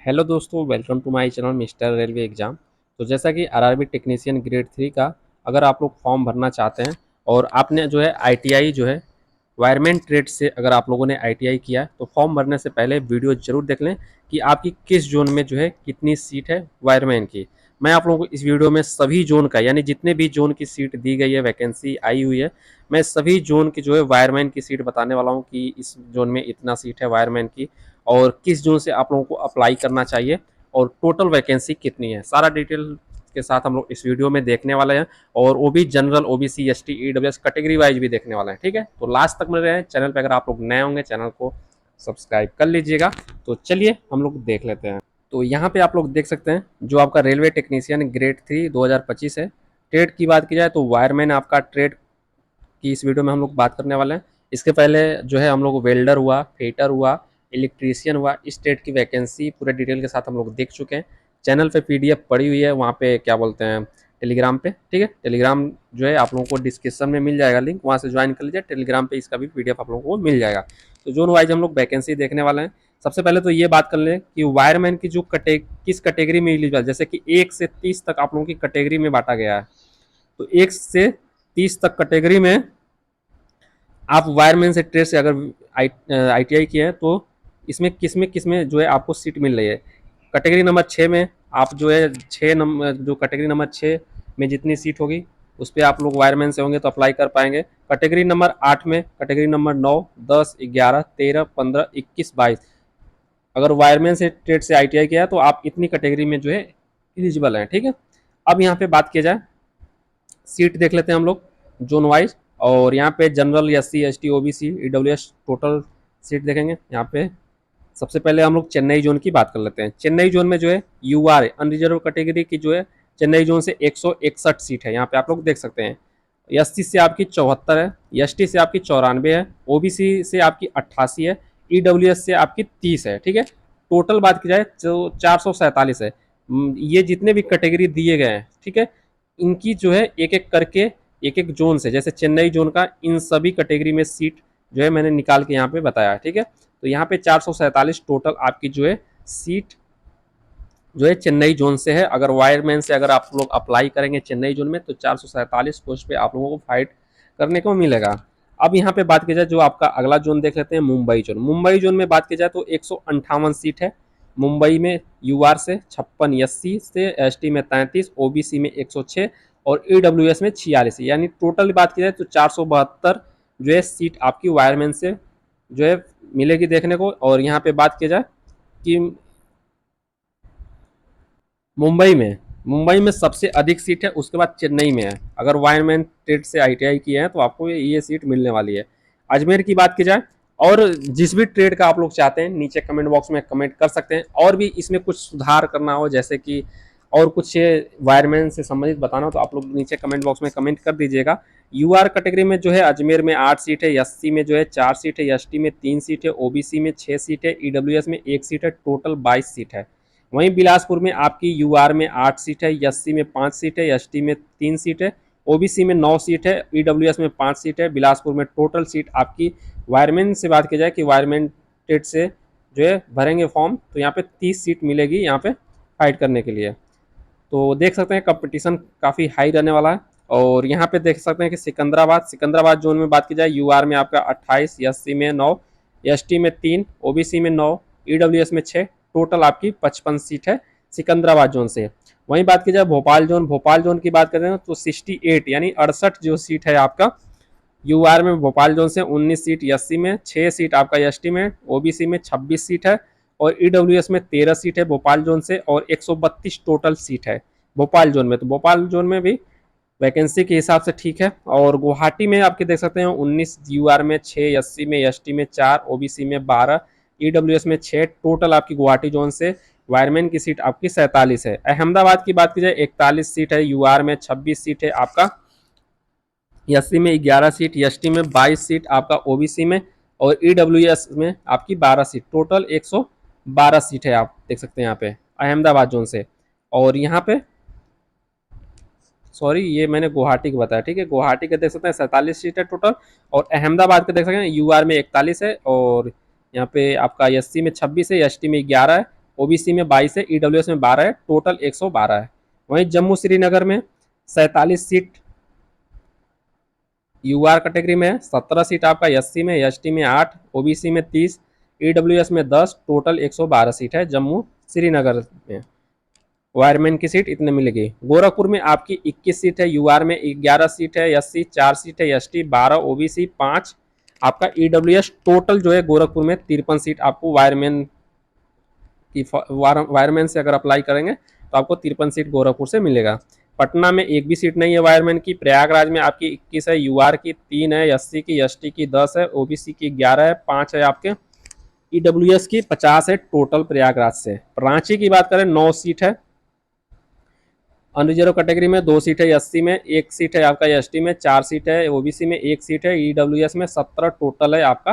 Hello दोस्तों, welcome to my channel Mister Railway Exam. तो जैसा कि आरआरबी टेक्नीशियन ग्रेड 3 का अगर आप लोग फॉर्म भरना चाहते हैं और आपने जो है आईटीआई जो है वायरमैन ट्रेड से अगर आप लोगों ने आईटीआई किया है, तो फॉर्म भरने से पहले वीडियो ज़रूर देख लें कि आपकी किस जोन में जो है कितनी सीट है वायरमैन की। मैं आप लोगों को इस वीडियो में सभी जोन का यानी जितने भी जोन की सीट दी गई है, वैकेंसी आई हुई है, मैं सभी जोन की जो है वायरमैन की सीट बताने वाला हूँ कि इस जोन में इतना सीट है वायरमैन की और किस जोन से आप लोगों को अप्लाई करना चाहिए और टोटल वैकेंसी कितनी है। सारा डिटेल के साथ हम लोग इस वीडियो में देखने वाले हैं और वो भी general, OBC, ST, EWS category wise भी देखने वाले हैं। ठीक है, तो लास्ट तक में रहे। चैनल पर अगर आप लोग नए होंगे चैनल को सब्सक्राइब कर लीजिएगा। तो चलिए हम लोग देख लेते हैं। तो यहाँ पे आप लोग देख सकते हैं जो आपका रेलवे टेक्नीशियन ग्रेड 3 2025 है। ट्रेड की बात की जाए तो वायरमैन आपका ट्रेड की इस वीडियो में हम लोग बात करने वाले हैं। इसके पहले जो है हम लोग वेल्डर हुआ, फिटर हुआ, इलेक्ट्रीशियन हुआ, इस ट्रेड की वैकेंसी पूरे डिटेल के साथ हम लोग देख चुके हैं। चैनल पे पीडीएफ पड़ी हुई है, वहाँ पे क्या बोलते हैं टेलीग्राम पे। ठीक है, टेलीग्राम जो है आप लोगों को डिस्क्रिप्शन में मिल जाएगा लिंक, वहाँ से ज्वाइन कर लीजिए। टेलीग्राम पे इसका भी पीडीएफ आप लोगों को मिल जाएगा। तो जोन वाइज हम लोग वैकेंसी देखने वाले हैं। सबसे पहले तो ये बात कर लें कि वायरमैन की जो किस कैटेगरी में एलिजिबल, जैसे कि 1 से 30 तक आप लोगों की कैटेगरी में बांटा गया है। तो 1 से 30 तक कैटेगरी में आप वायरमैन से ट्रेड से अगर आईटीआई किए हैं तो इसमें किस में जो है आपको सीट मिल रही है। कैटेगरी नंबर 6 में आप जो है 6 नंबर, जो कैटेगरी नंबर 6 में जितनी सीट होगी उस पर आप लोग वायरमैन से होंगे तो अप्लाई कर पाएंगे। कैटेगरी नंबर 8 में, कैटेगरी नंबर 9, 10, 11, 13, 15, 21, 22 अगर वायरमैन से ट्रेड से आईटीआई किया है तो आप इतनी कैटेगरी में जो है एलिजिबल हैं। ठीक है, अब यहाँ पे बात की जाए, सीट देख लेते हैं हम लोग जोन वाइज। और यहाँ पे general, SC, ST, OBC, EWS total seat देखेंगे। यहाँ पे सबसे पहले हम लोग चेन्नई जोन की बात कर लेते हैं। चेन्नई जोन में जो है यूआर अनरिजर्व कैटेगरी की जो है चेन्नई जोन से 161 सीट है। यहाँ पे आप लोग देख सकते हैं। एससी से आपकी 74 है, एसटी से आपकी 94 है, ओबीसी से आपकी 88 है, ईडब्ल्यूएस से आपकी 30 है। ठीक है, टोटल बात की जाए तो 447 है। ये जितने भी कैटेगरी दिए गए हैं, ठीक है, इनकी जो है एक एक करके एक एक जोन से, जैसे चेन्नई जोन का, इन सभी कैटेगरी में सीट जो है मैंने निकाल के यहाँ पे बताया। ठीक है, तो यहाँ पे 447 टोटल आपकी जो है सीट जो है चेन्नई जोन से है। अगर वायरमैन से अगर आप लोग अप्लाई करेंगे चेन्नई जोन में तो 447 पोस्ट पे आप लोगों को फाइट करने को मिलेगा। अब यहाँ पे बात की जाए जो आपका अगला जोन देख लेते हैं, मुंबई जोन। मुंबई जोन में बात की जाए तो 158 सीट है मुंबई में। यूआर से 56, एससी से, एसटी में 33, ओबीसी में 106 और ईडब्ल्यूएस में 46, यानी टोटल बात की जाए तो 472 जो है सीट आपकी वायरमैन से जो है मिलेगी देखने को। और यहाँ पे बात की जाए कि मुंबई में सबसे अधिक सीट है, उसके बाद चेन्नई में है। अगर वायरमैन ट्रेड से आईटीआई किए हैं तो आपको ये सीट मिलने वाली है। अजमेर की बात की जाए, और जिस भी ट्रेड का आप लोग चाहते हैं नीचे कमेंट बॉक्स में कमेंट कर सकते हैं, और भी इसमें कुछ सुधार करना हो, जैसे कि और कुछ वायरमैन से संबंधित बताना हो तो आप लोग नीचे कमेंट बॉक्स में कमेंट कर दीजिएगा। यूआर कैटेगरी में जो है अजमेर में 8 सीट है, एससी में जो है 4 सीट है, एसटी में 3 सीट है, ओबीसी में 6 सीट है, ईडब्ल्यूएस में 1 सीट है, टोटल 22 सीट है। वहीं बिलासपुर में आपकी यूआर में 8 सीट है, एससी में 5 सीट है, एसटी में 3 सीट है, ओबीसी में 9 सीट है, ईडब्ल्यूएस में 5 सीट है। बिलासपुर में टोटल सीट आपकी वायरमैन से बात की जाए कि वायरमैन टेट से जो है भरेंगे फॉर्म तो यहाँ पे 30 सीट मिलेगी यहाँ पे फाइट करने के लिए। तो देख सकते हैं कंपटीशन काफ़ी हाई रहने वाला है। और यहाँ पे देख सकते हैं कि सिकंदराबाद जोन में बात की जाए, यूआर में आपका 28, एससी में 9, एसटी में 3, ओबीसी में 9, ईडब्ल्यूएस में 6, टोटल आपकी 55 सीट है सिकंदराबाद जोन से। वहीं बात की जाए भोपाल जोन की बात करें तो 68 यानी 68 जो सीट है आपका यूआर में भोपाल जोन से, 19 सीट एससी में, 6 सीट आपका एसटी में, ओबीसी में 26 सीट है और ईडब्ल्यूएस में 13 सीट है भोपाल जोन से और 132 टोटल सीट है भोपाल जोन में। तो भोपाल जोन में भी वैकेंसी के हिसाब से ठीक है। और गुवाहाटी में आपके देख सकते हैं 19, यूआर में 6, एससी में, एसटी में 4, ओबीसी में 12, ईडब्ल्यूएस में 6, टोटल आपकी गुवाहाटी जोन से वायरमैन की सीट आपकी 47 है। अहमदाबाद की बात की जाए 41 सीट है, यूआर में 26 सीट है आपका, एससी में 11 सीट, एसटी में 22 सीट आपका, ओबीसी में और ईडब्ल्यूएस में आपकी 12 सीट, टोटल 112 सीट है। आप देख सकते हैं यहाँ पे अहमदाबाद जोन से। और यहाँ पे सॉरी, ये मैंने गुवाहाटी का बताया। ठीक है, गुवाहाटी के देख सकते हैं 47 सीट है टोटल। और अहमदाबाद के देख सकते हैं यूआर में 41 है और यहाँ पे आपका एससी में 26 है, एसटी में 11 है, ओबीसी में 22 है, ईडब्ल्यूएस में 12 है, टोटल 112 है। वहीं जम्मू श्रीनगर में 47 सीट यूआर कैटेगरी में है, 17 सीट आपका एससी में, एसटी में 8, ओबीसी में 30, ईडब्ल्यूएस में 10, टोटल 112 सीट है जम्मू श्रीनगर में। वायरमैन की सीट इतने मिलेगी। गोरखपुर में आपकी 21 सीट है, यूआर में 11 सीट है, एससी 4 सीट है, एसटी 12, ओबीसी 5, आपका ईडब्ल्यूएस टोटल जो है गोरखपुर में 53 सीट आपको वायरमैन की वायरमैन से अगर अप्लाई करेंगे तो आपको 53 सीट गोरखपुर से मिलेगा। पटना में एक भी सीट नहीं है वायरमैन की। प्रयागराज में आपकी 21 है, यूआर की 3 है, एससी की, एसटी की 10 है, ओबीसी की 11 है, 5 है आपके, ईडब्ल्यूएस की 50 है टोटल प्रयागराज से। रांची की बात करें 9 सीट है, अनरिजर्व कैटेगरी में 2 सीट है, एससी में 1 सीट है आपका, एसटी में 4 सीट है, ओबीसी में 1 सीट है, ईडब्ल्यूएस में 17 टोटल है आपका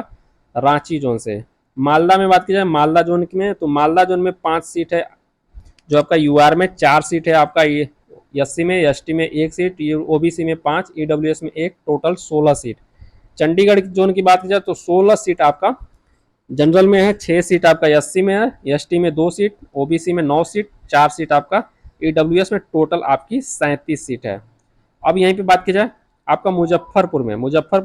रांची जोन से। मालदा में बात की जाए, मालदा जोन में तो मालदा जोन में 5 सीट है, जो आपका यूआर में 4 सीट है आपका, एससी में, एसटी में 1 सीट, ओबीसी में 5, ईडब्ल्यूएस में 1, टोटल 16 सीट। चंडीगढ़ जोन की बात की जाए तो 16 सीट आपका जनरल में है, 6 सीट आपका एससी में है, एसटी में 2 सीट, ओबीसी में 9 सीट, 4 सीट आपका ईडब्ल्यूएस में, टोटल आपकी 37 सीट है। अब यहीं पे बात की जाए आपका मुजफ्फरपुर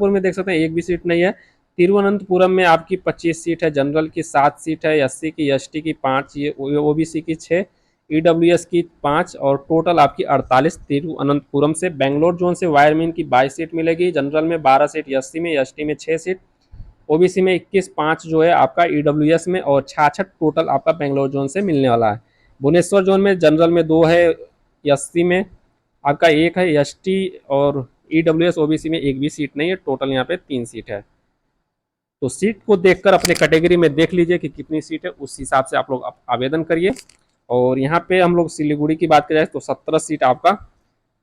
में देख सकते हैं एक भी सीट नहीं है। तिरुवनंतपुरम में आपकी 25 सीट है, जनरल की 7 सीट है, एससी की, एसटी की 5, ये ओबीसी की 6, ईडब्ल्यूएस की 5 और टोटल आपकी 48 तिरुवनंतपुरम से। बेंगलोर जोन से वायरमैन की 22 सीट मिलेगी, जनरल में 12 सीट, एससी में, एसटी में 6 सीट, ओबीसी में 21, 5 जो है आपका ईडब्ल्यूएस में और 66 टोटल आपका बेंगलोर जोन से मिलने वाला है। भुवनेश्वर जोन में जनरल में 2 है, एससी में आपका 1 है, एसटी और ईडब्ल्यूएस ओबीसी में एक भी सीट नहीं है, टोटल यहाँ पे 3 सीट है। तो सीट को देखकर अपने कैटेगरी में देख लीजिए कि कितनी सीट है, उस हिसाब से आप लोग आवेदन करिए। और यहाँ पे हम लोग सिलीगुड़ी की बात करें तो 17 सीट आपका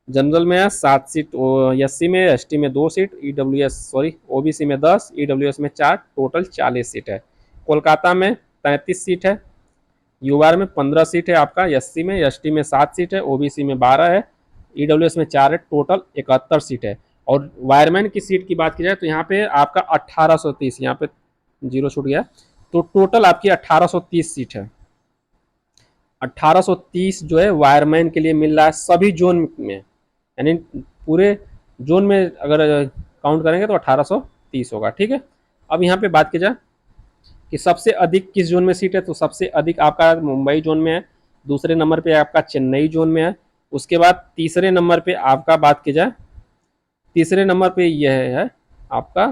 जनरल में है, 7 सीट एससी में, एसटी में 2 सीट, ओबीसी में 10, ईडब्ल्यूएस में 4, टोटल 40 सीट है। कोलकाता में 33 सीट है, यूआर में 15 सीट है आपका, एससी में, एसटी में 7 सीट है, ओबीसी में 12 है, ईडब्ल्यूएस में 4 है, टोटल 71 सीट है। और वायरमैन की सीट की बात की जाए तो यहाँ पे आपका 1830, यहाँ पे जीरो छूट गया, तो टोटल आपकी 1830 सीट है। 1830 जो है वायरमैन के लिए मिल रहा है सभी जोन में, यानी पूरे जोन में अगर काउंट करेंगे तो 1830 होगा। ठीक है। अब यहाँ पे बात की जाए कि सबसे अधिक किस जोन में सीट है, तो सबसे अधिक आपका मुंबई जोन में है, दूसरे नंबर पे आपका चेन्नई जोन में है, उसके बाद तीसरे नंबर पे आपका बात की जाए, तीसरे नंबर पे यह है आपका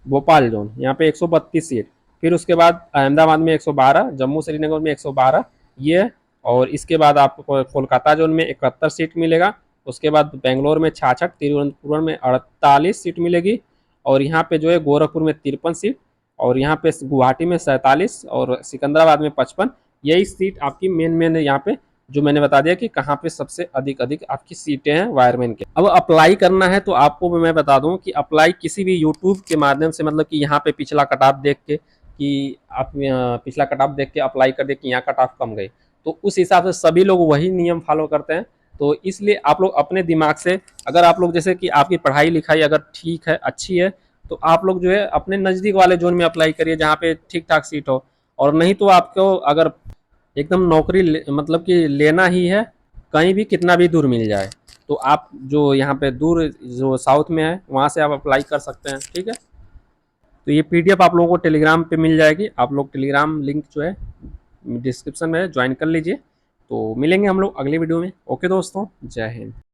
भोपाल जोन, यहाँ पे 132 सीट। फिर उसके बाद अहमदाबाद में 112, जम्मू श्रीनगर में 112 ये, और इसके बाद आपको कोलकाता जोन में 71 सीट मिलेगा। उसके बाद बेंगलोर में 66, तिरुवनंतपुरम में 48 सीट मिलेगी, और यहाँ पे जो है गोरखपुर में 53 सीट, और यहाँ पे गुवाहाटी में 47 और सिकंदराबाद में 55। यही सीट आपकी मेन यहाँ पे जो मैंने बता दिया कि कहाँ पे सबसे अधिक अधिक आपकी सीटें हैं वायरमैन के। अब अप्लाई करना है तो आपको मैं बता दूं कि अप्लाई किसी भी यूट्यूब के माध्यम से, मतलब कि यहाँ पे पिछला कट ऑफ देख के कि आप पिछला कट ऑफ देख के अप्लाई कर दे कि यहाँ कट ऑफ कम गई, तो उस हिसाब से सभी लोग वही नियम फॉलो करते हैं। तो इसलिए आप लोग अपने दिमाग से, अगर आप लोग जैसे कि आपकी पढ़ाई लिखाई अगर ठीक है, अच्छी है, तो आप लोग जो है अपने नज़दीक वाले जोन में अप्लाई करिए जहाँ पे ठीक ठाक सीट हो। और नहीं तो आपको अगर एकदम नौकरी मतलब कि लेना ही है, कहीं भी कितना भी दूर मिल जाए, तो आप जो यहाँ पे दूर जो साउथ में है वहाँ से आप अप्लाई कर सकते हैं। ठीक है। तो ये पीडीएफ आप लोगों को टेलीग्राम पे मिल जाएगी, आप लोग टेलीग्राम लिंक जो है डिस्क्रिप्शन में ज्वाइन कर लीजिए। तो मिलेंगे हम लोग अगली वीडियो में। ओके दोस्तों, जय हिंद।